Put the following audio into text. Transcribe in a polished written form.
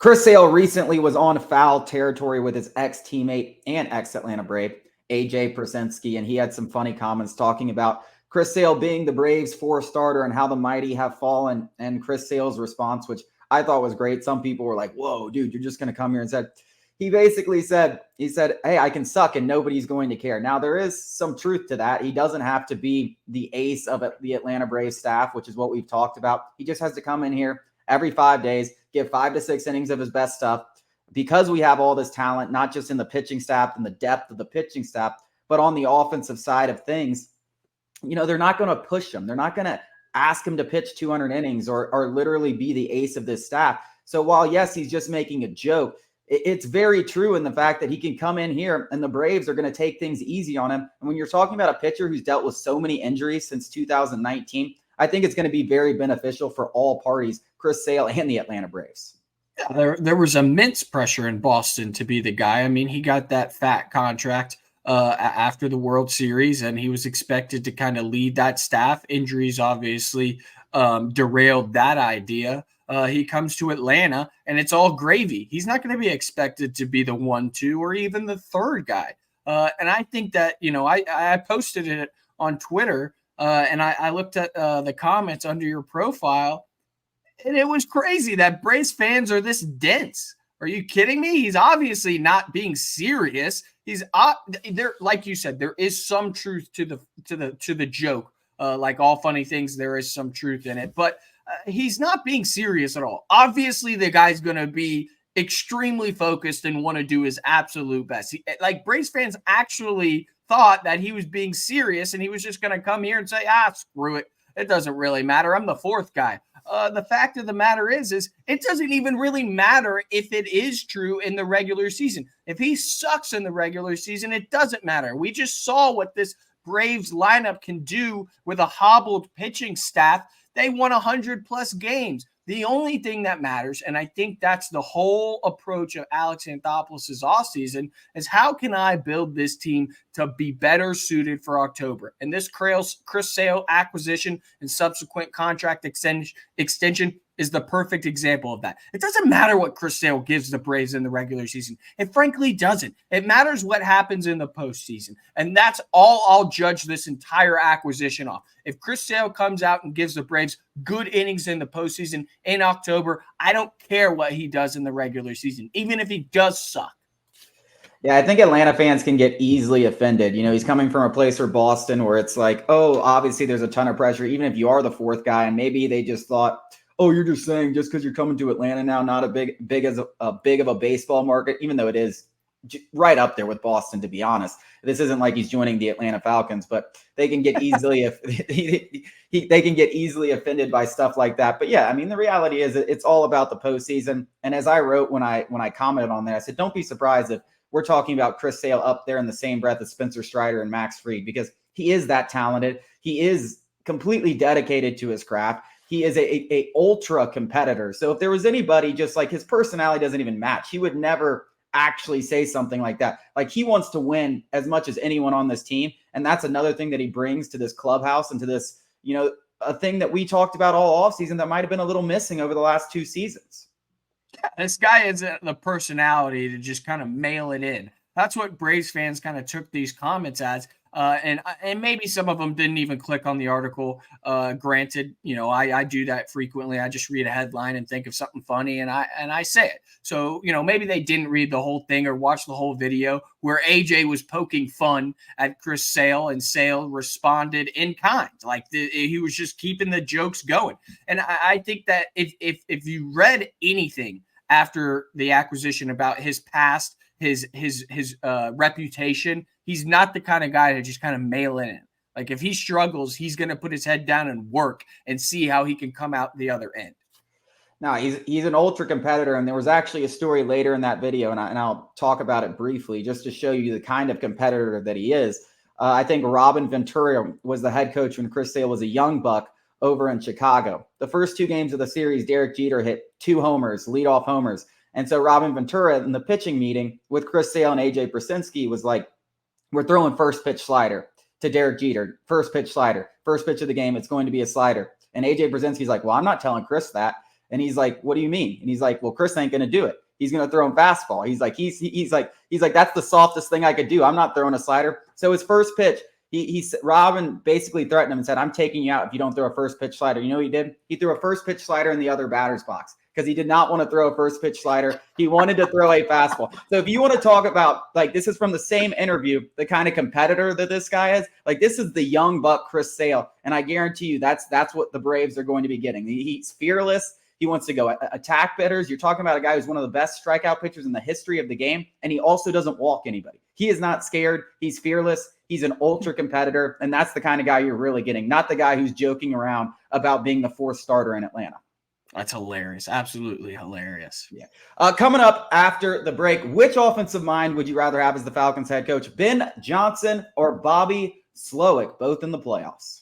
Chris Sale recently was on foul territory with his ex-teammate and ex-Atlanta Brave, AJ Przinsky, and he had some funny comments talking about Chris Sale being the Braves' fourth starter and how the mighty have fallen, and Chris Sale's response, which I thought was great. Some people were like, whoa, dude, you're just going to come here and said, he basically said, hey, I can suck and nobody's going to care. Now, there is some truth to that. He doesn't have to be the ace of the Atlanta Braves staff, which is what we've talked about. He just has to come in here every 5 days, give 5 to 6 innings of his best stuff. Because we have all this talent, not just in the pitching staff and the depth of the pitching staff, but on the offensive side of things, they're not going to push him. They're not going to ask him to pitch 200 innings or literally be the ace of this staff. So while, yes, he's just making a joke, it's very true in the fact that he can come in here and the Braves are going to take things easy on him. And when you're talking about a pitcher who's dealt with so many injuries since 2019, I think it's going to be very beneficial for all parties, Chris Sale and the Atlanta Braves. There was immense pressure in Boston to be the guy. I mean, he got that fat contract after the World Series, and he was expected to kind of lead that staff. Injuries obviously derailed that idea. He comes to Atlanta, and it's all gravy. He's not going to be expected to be the 1-2 or even the third guy. And I think that, I posted it on Twitter, and I looked at the comments under your profile, and it was crazy that Braves fans are this dense. Are you kidding me? He's obviously not being serious. He's there, like you said, there is some truth to the joke. Like all funny things, there is some truth in it, but he's not being serious at all. Obviously, the guy's going to be extremely focused and want to do his absolute best. Braves fans actually thought that he was being serious and he was just going to come here and say, screw it. It doesn't really matter. I'm the fourth guy. The fact of the matter is it doesn't even really matter if it is true in the regular season. If he sucks in the regular season, it doesn't matter. We just saw what this Braves lineup can do with a hobbled pitching staff. They won 100+ games. The only thing that matters, and I think that's the whole approach of Alex Anthopoulos' offseason, is how can I build this team to be better suited for October? And this Chris Sale acquisition and subsequent contract extension is the perfect example of that. It doesn't matter what Chris Sale gives the Braves in the regular season. It frankly doesn't. It matters what happens in the postseason. And that's all I'll judge this entire acquisition off. If Chris Sale comes out and gives the Braves good innings in the postseason in October, I don't care what he does in the regular season, even if he does suck. Yeah, I think Atlanta fans can get easily offended. He's coming from a place for Boston where it's like, oh, obviously there's a ton of pressure, even if you are the fourth guy. And maybe they just thought, oh, you're just saying just because you're coming to Atlanta now, not a big of a baseball market, even though it is right up there with Boston, to be honest. This isn't like he's joining the Atlanta Falcons, but they can get easily they can get easily offended by stuff like that. But yeah, I mean, the reality is it's all about the postseason. And as I wrote when I commented on that, I said, don't be surprised if we're talking about Chris Sale up there in the same breath as Spencer Strider and Max Fried, because he is that talented. He is completely dedicated to his craft. He is a ultra competitor. So if there was anybody, just like, his personality doesn't even match, he would never actually say something like that. Like, he wants to win as much as anyone on this team. And that's another thing that he brings to this clubhouse and to this, a thing that we talked about all offseason that might've been a little missing over the last 2 seasons. This guy has the personality to just kind of mail it in. That's what Braves fans kind of took these comments as. And maybe some of them didn't even click on the article. Granted, I do that frequently. I just read a headline and think of something funny and I say it. So, maybe they didn't read the whole thing or watch the whole video where AJ was poking fun at Chris Sale and Sale responded in kind. Like he was just keeping the jokes going. And I think that if you read anything after the acquisition about his past, his reputation, he's not the kind of guy to just kind of mail in. Like, if he struggles, he's going to put his head down and work and see how he can come out the other end. No, he's an ultra competitor, and there was actually a story later in that video, and I'll talk about it briefly just to show you the kind of competitor that he is. I think Robin Ventura was the head coach when Chris Sale was a young buck over in Chicago. The first 2 games of the series, Derek Jeter hit 2 homers, leadoff homers. And so Robin Ventura in the pitching meeting with Chris Sale and AJ Przinsky was like, we're throwing first pitch slider to Derek Jeter. First pitch slider. First pitch of the game, it's going to be a slider. And AJ Przinsky's like, well, I'm not telling Chris that. And he's like, what do you mean? And he's like, well, Chris ain't going to do it. He's going to throw him fastball. He's like, that's the softest thing I could do. I'm not throwing a slider. So his first pitch, Robin basically threatened him and said, I'm taking you out if you don't throw a first pitch slider. You know what he did? He threw a first pitch slider in the other batter's box because he did not want to throw a first pitch slider. He wanted to throw a fastball. So if you want to talk about, like, this is from the same interview, the kind of competitor that this guy is, like, this is the young buck Chris Sale. And I guarantee you that's what the Braves are going to be getting. He's fearless. He wants to go attack bitters. You're talking about a guy who's one of the best strikeout pitchers in the history of the game, and he also doesn't walk anybody. He is not scared. He's fearless. He's an ultra competitor, and that's the kind of guy you're really getting, not the guy who's joking around about being the fourth starter in Atlanta. That's hilarious. Absolutely hilarious. Yeah. Coming up after the break, which offensive mind would you rather have as the Falcons head coach, Ben Johnson or Bobby Slowick, both in the playoffs?